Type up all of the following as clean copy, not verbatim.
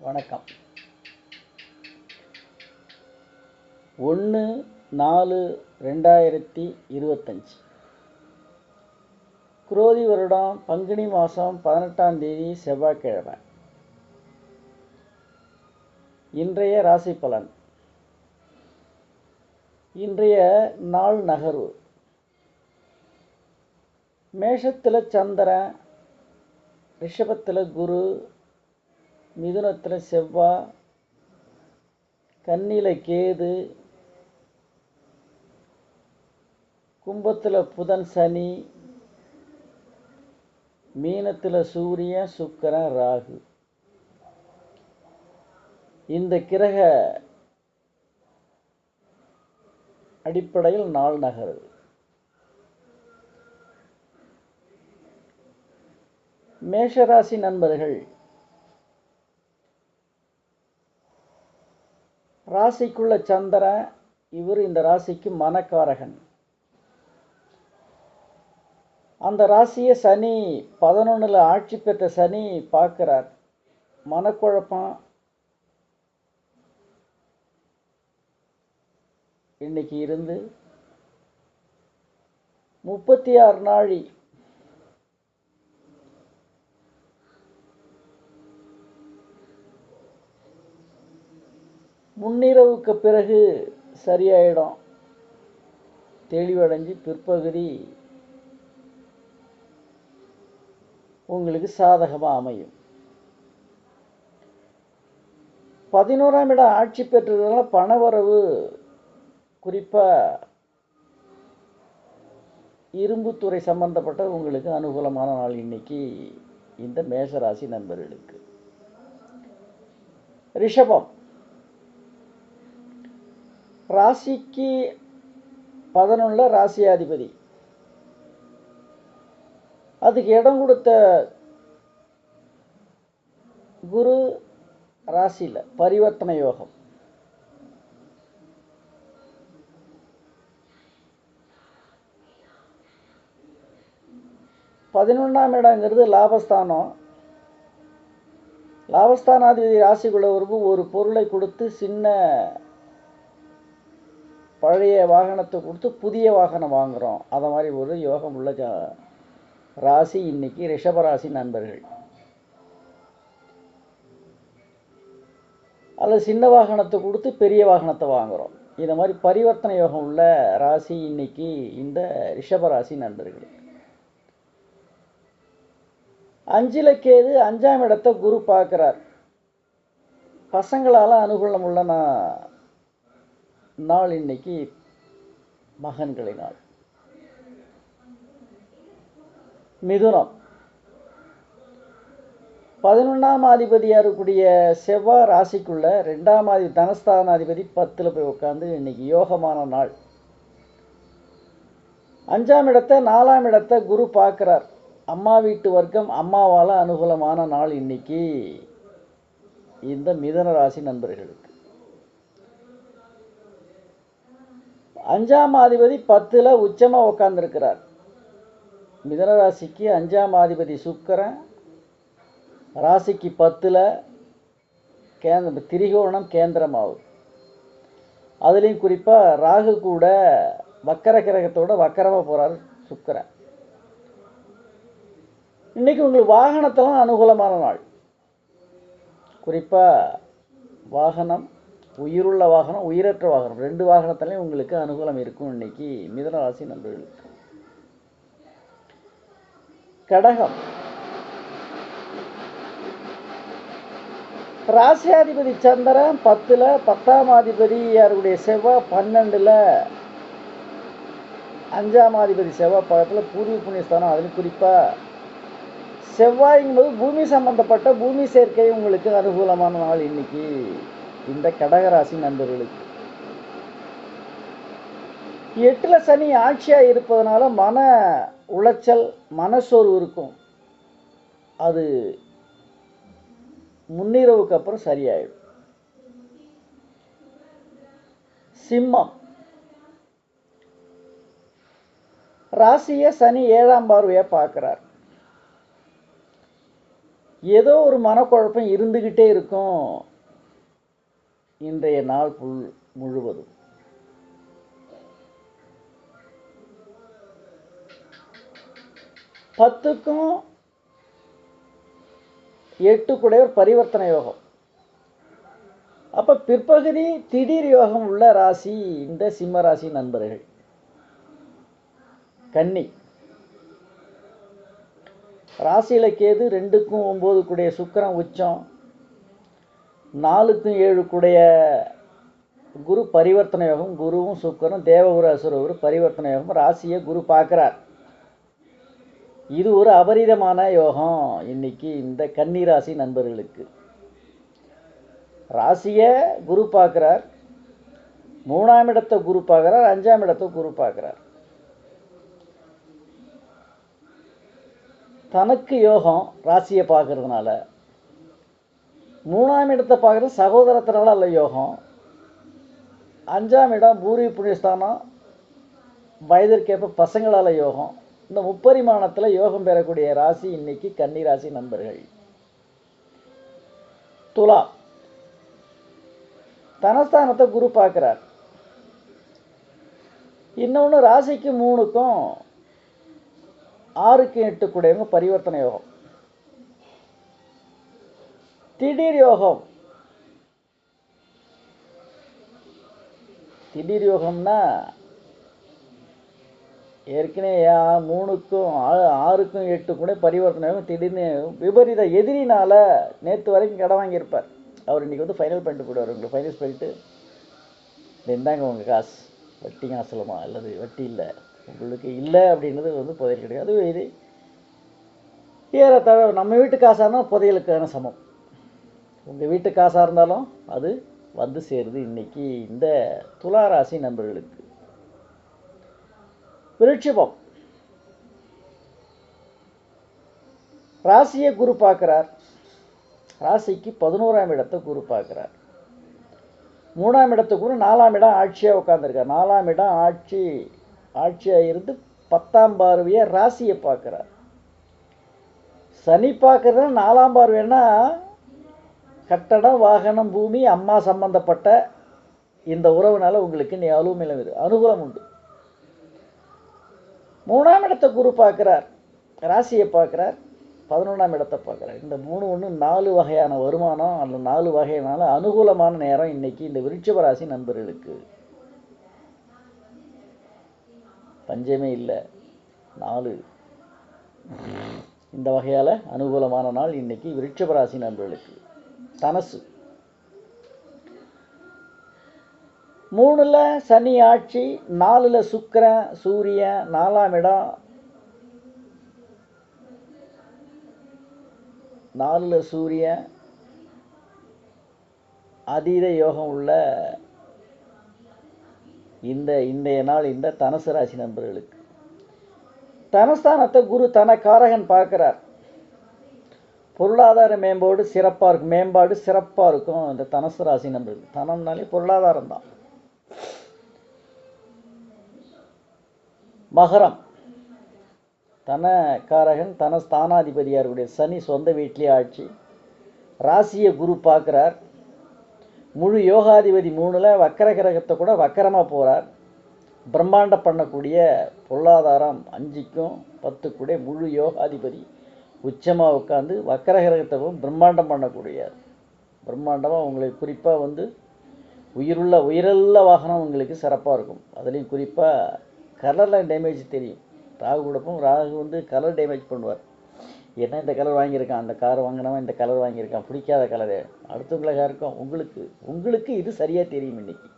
வணக்கம். 1/4/2025 குரோதி வருடம் பங்குனி மாதம் 18ஆம் தேதி செவ்வாய்க்கிழமை. இன்றைய ராசி பலன். இன்றைய நாள் நகர்வு. மேஷத்தில் சந்திரன், ரிஷபத்தில் குரு, மிதுனத்தில் செவ்வாய், கன்னியில் கேது, கும்பத்தில் புதன் சனி, மீனத்தில் சூரியன் சுக்கிரன் ராகு. இந்த கிரக அடிப்படையில் நாள் நகருது. மேஷராசி நண்பர்கள், ராசிக்குள்ள சந்திரன், இவர் இந்த ராசிக்கு மனக்காரகன். அந்த ராசியை சனி 11ல் ஆட்சி பெற்ற சனி பார்க்கிறார். மனக்குழப்பம் இன்னைக்கு இருந்து 36 நாழி முன்னிரவுக்கு பிறகு சரியாயிடும். தெளிவடைஞ்சு பிற்பகுதி உங்களுக்கு சாதகமாக அமையும். 11ஆம் இடம் ஆட்சி பெற்றதுனால பணவரவு, குறிப்பாக இரும்புத்துறை சம்பந்தப்பட்ட உங்களுக்கு அனுகூலமான நாள் இன்னைக்கு இந்த மேஷராசி நண்பர்களுக்கு. ரிஷபம், ராசிக்கு 11ல் ராசியாதிபதி. அதுக்கு இடம் கொடுத்த குரு ராசியில் பரிவர்த்தனை யோகம். பதினொன்றாம் இடங்கிறது லாபஸ்தானம். லாபஸ்தானாதிபதி ராசிக்குள்ள ஒரு பொருளை கொடுத்து சின்ன பழைய வாகனத்தை கொடுத்து புதிய வாகனம் வாங்குகிறோம். அதை மாதிரி ஒரு யோகம் உள்ள ராசி இன்னைக்கு ரிஷபராசி நண்பர்கள். அல்லது சின்ன வாகனத்தை கொடுத்து பெரிய வாகனத்தை வாங்குகிறோம். இந்த மாதிரி பரிவர்த்தனை யோகம் உள்ள ராசி இன்னைக்கு இந்த ரிஷபராசி நண்பர்கள். 5ல் கேது, 5ஆம் இடத்தை குரு பார்க்கிறார். பசங்களால் அனுகூலம் உள்ள நாள் இன்னைக்கு மகன்களை நாள். மிதுனம், 11ஆம் அதிபதியாக இருக்கக்கூடிய செவ்வாய் ராசிக்குள்ள 2ஆம் தனஸ்தானாதிபதி 10ல் போய் உட்காந்து இன்னைக்கு யோகமான நாள். 5ஆம் இடத்தை 4ஆம் இடத்தை குரு பார்க்கிறார். அம்மா வீட்டு வர்க்கம், அம்மாவால் அனுகூலமான நாள் இன்னைக்கு இந்த மிதுன ராசி நண்பர்களுக்கு. 5ஆம் அதிபதி 10ல் உச்சமாக உட்கார்ந்துருக்கிறார். மிதுன ராசிக்கு 5ஆம் அதிபதி சுக்கிரன், ராசிக்கு 10ல் திரிகோணம் கேந்திரமாகும். அதுலேயும் குறிப்பாக ராகு கூட வக்கர கிரகத்தோட வக்கரமாக போகிறார் சுக்கிரன். இன்னைக்கு உங்களுக்கு வாகனத்தெல்லாம் அனுகூலமான நாள். குறிப்பாக வாகனம், உயிருள்ள வாகனம், உயிரற்ற வாகனம், 2 வாகனத்திலையும் உங்களுக்கு அனுகூலம் இருக்கும் இன்னைக்கு மிதுன ராசி நண்பர்களுக்கு. கடகம், ராசியாதிபதி சந்திரன் 10ல், 10ஆம் அதிபதி யாருடைய செவ்வாய் 12ல், 5ஆம் அதிபதி செவ்வாய் பக்கத்தில் பூர்வீக புண்ணியஸ்தானம். அதில் குறிப்பாக செவ்வாய்ங்கும்போது பூமி சம்பந்தப்பட்ட பூமி சேர்க்கை உங்களுக்கு அனுகூலமான நாள் இன்னைக்கு இந்த கடகராசி நண்பர்களுக்கு. 8ல் சனி ஆட்சியாக இருப்பதனால மன உளைச்சல், மனசோர்வு இருக்கும். அது முன்னிரவுக்கு அப்புறம் சரியாயிடும். சிம்மம், ராசியை சனி 7ஆம் பார்வையாக பார்க்குறார். ஏதோ ஒரு மனக்குழப்பம் இருந்துக்கிட்டே இருக்கும் இன்றைய நாள் முழுவதும். பத்துக்கும் 8 கூடையவர் பரிவர்த்தனை யோகம். அப்ப பிற்பகுதி திடீர் யோகம் உள்ள ராசி இந்த சிம்ம ராசி நண்பர்கள். கன்னி ராசியில கேது 2க்கும் 9 கூடைய சுக்கிரன் உச்சம், 4க்கும் 7 கூடைய குரு பரிவர்த்தனை யோகம். குருவும் சுக்கிரனும் தேவகுரு அசுரகுரு பரிவர்த்தனை யோகம். ராசியை குரு பார்க்கிறார். இது ஒரு அபரிதமான யோகம் இன்னைக்கு இந்த கன்னி ராசி நண்பர்களுக்கு. ராசியை குரு பார்க்கிறார், 3ஆம் இடத்தை குரு பார்க்கிறார், 5ஆம் இடத்தை குரு பார்க்கிறார். தனக்கு யோகம் ராசியை பார்க்கறதுனால, 3ஆம் இடத்தை பார்க்கறது சகோதரத்தினால அல்ல யோகம். 5ஆம் இடம் பூர்வீக புண்ணியஸ்தானம், வயதிற்கேற்ப பசங்களால் யோகம். இந்த முப்பரிமாணத்தில் யோகம் பெறக்கூடிய ராசி இன்னைக்கு கன்னி ராசி நண்பர்கள். துலா தனஸ்தானத்தை குரு பார்க்கிறார். இன்னொன்று ராசிக்கு 3க்கும் 6க்கும் 8 கூடையவங்க பரிவர்த்தனை யோகம். திடீர் யோகம். திடீர் யோகம்னா ஏற்கனவே 3க்கும் 6க்கும் 8 கூட பரிவர்த்தனை யோகம். திடீர்னு விபரீத எதிரினால நேற்று வரைக்கும் கடன் வாங்கியிருப்பார். அவர் இன்றைக்கி வந்து ஃபைனல் பண்ணிட்டு போயிடுவார். உங்களுக்கு ஃபைனல்ஸ் பண்ணிட்டு இருந்தாங்க உங்கள் காசு, வட்டி காசுலமா அல்லது வட்டி இல்லை உங்களுக்கு இல்லை அப்படின்றது வந்து புதையல் கிடையாது. அது இது ஏறத்தாழ நம்ம வீட்டு காசாக இருந்தால் புதையலுக்கான சமம். உங்கள் வீட்டு காசாக இருந்தாலும் அது வந்து சேருது இன்னைக்கு இந்த துலா ராசி நண்பர்களுக்கு. விருட்சிபம் ராசியை குரு பார்க்கிறார். ராசிக்கு 11ஆம் இடத்தை குரு பார்க்கிறார். 3ஆம் இடத்தை குரு 4ஆம் இடம் ஆட்சியாக உட்காந்துருக்கார். 4ஆம் இடம் ஆட்சியாக இருந்து 10ஆம் பார்வையை ராசியை பார்க்கிறார். சனி பார்க்கறது 4ஆம் பார்வைன்னா கட்டடம், வாகனம், பூமி, அம்மா சம்பந்தப்பட்ட இந்த உறவுனால உங்களுக்கு நீ அனுகூலம் உண்டு. 3ஆம் இடத்தை குரு பார்க்கிறார், ராசியை பார்க்கிறார், 11ஆம் இடத்தை பார்க்கிறார். இந்த 3 1 4 வகையான வருமானம் அந்த 4 வகையினால அனுகூலமான நேரம் இன்னைக்கு இந்த விருட்சிக ராசி நண்பர்களுக்கு. பஞ்சமே இல்லை. 4 இந்த வகையால் அனுகூலமான நாள் இன்னைக்கு விருட்சிக ராசி நண்பர்களுக்கு. தனசு 3ல் சனி ஆட்சி, 4ல் சுக்கிரன் சூரியன், 4ஆம் இடம் 4ல் சூரியன் அதீத யோகம் உள்ள இன்றைய நாள் இந்த தனுசு ராசி நண்பர்களுக்கு. தனஸ்தானத்தை குரு தனக்காரகன் பார்க்கிறார். பொருளாதார மேம்பாடு சிறப்பாக இருக்கும் இந்த தனுசு ராசி நண்பர்களுக்கு. தனம்னாலே பொருளாதாரம் தான். மகரம் தனக்காரகன் தனஸ்தானாதிபதியாருடைய சனி சொந்த வீட்டிலே ஆட்சி. ராசியை குரு பார்க்கிறார். முழு யோகாதிபதி 3ல் வக்கர கிரகத்தை கூட வக்கரமாக போகிறார். பிரம்மாண்டம் பண்ணக்கூடிய பொருளாதாரம் 5க்கும் 10 கூட முழு யோகாதிபதி உச்சமாக உட்காந்து வக்கர கிரகத்தை பிரம்மாண்டம் பண்ணக்கூடியார். பிரம்மாண்டமாக உங்களுக்கு குறிப்பாக வந்து உயிருள்ள வாகனம் உங்களுக்கு சிறப்பாக இருக்கும். அதுலேயும் குறிப்பாக கலரில் டேமேஜ் தெரியும். ராகு கொடுப்போம். ராகு வந்து கலர் டேமேஜ் பண்ணுவார். என்ன இந்த கலர் வாங்கியிருக்கான், அந்த கார் வாங்கினவன் இந்த கலர் வாங்கியிருக்கான், பிடிக்காத கலரு அடுத்தவங்களுக்காக இருக்கும். உங்களுக்கு இது சரியாக தெரியும். இன்னைக்கு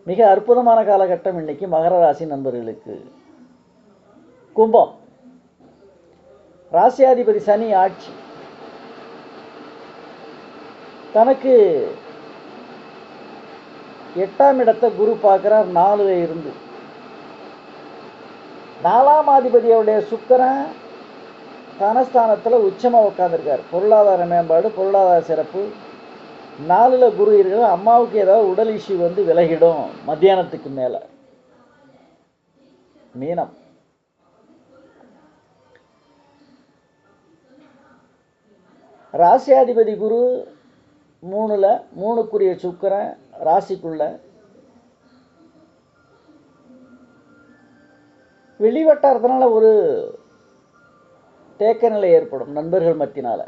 மிக அற்புதமான காலகட்டம் இன்னைக்கு மகர ராசி நண்பர்களுக்கு. கும்பம் ராசியாதிபதி சனி ஆட்சி. தனக்கு 8ஆம் இடத்தை குரு பார்க்கிறார். 4ல் இருந்து 4ஆம் அதிபதியோடைய சுக்கிரன் தனஸ்தானத்தில் உச்சமாக உட்காந்துருக்கார். பொருளாதார மேம்பாடு, பொருளாதார சிறப்பு. 4ல் குரு இருக்கிற அம்மாவுக்கு ஏதாவது உடல் இஷ்யூ வந்து விலகிடும் மத்தியானத்துக்கு மேலே. மீனம் ராசியாதிபதி குரு 3ல், 3க்குரிய சுக்கிரன் ராசிக்குள்ள. வெளிவட்டாரத்தினால ஒரு தேக்க நிலை ஏற்படும் நண்பர்கள் மத்தினால.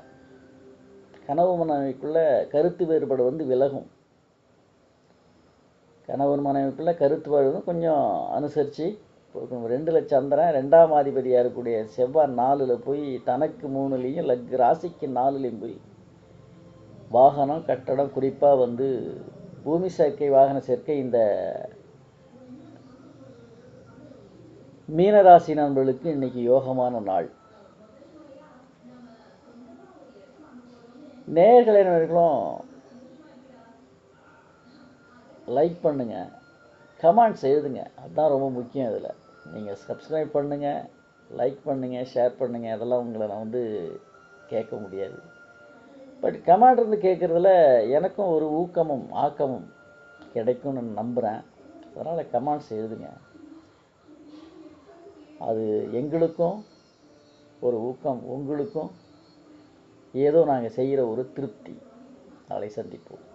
கனவு மனைவிக்குள்ள கருத்து வேறுபாடு விலகும். கணவன் மனைவிக்குள்ள கருத்து வேறுபாடு கொஞ்சம் அனுசரித்து 2ல் சந்திரன், 2ஆம் அதிபதியாக இருக்கக்கூடிய செவ்வாய் 4ல் போய் தனக்கு 3லையும் ராசிக்கு 4லையும் போய் வாகனம், கட்டடம், குறிப்பாக பூமி சேர்க்கை, வாகன சேர்க்கை இந்த மீனராசி நண்பர்களுக்கு இன்னைக்கு யோகமான நாள். நேயர்களும் லைக் பண்ணுங்க, கமெண்ட்ஸ் எழுதுங்க, அதுதான் ரொம்ப முக்கியம். இதில் நீங்கள் சப்ஸ்கிரைப் பண்ணுங்கள், லைக் பண்ணுங்கள், ஷேர் பண்ணுங்கள், அதெல்லாம் உங்களை நான் கேட்க முடியாது. பட் கமெண்ட் கேட்குறதுல எனக்கும் ஒரு ஊக்கமும் ஆக்கமும் கிடைக்கும்னு நான் நம்புகிறேன். அதனால் கமெண்ட்ஸ் எழுதுங்க. அது எங்களுக்கும் ஒரு ஊக்கம், உங்களுக்கும் ஏதோ நாங்கள் செய்கிற ஒரு திருப்தி. நாளை சந்திப்போம்.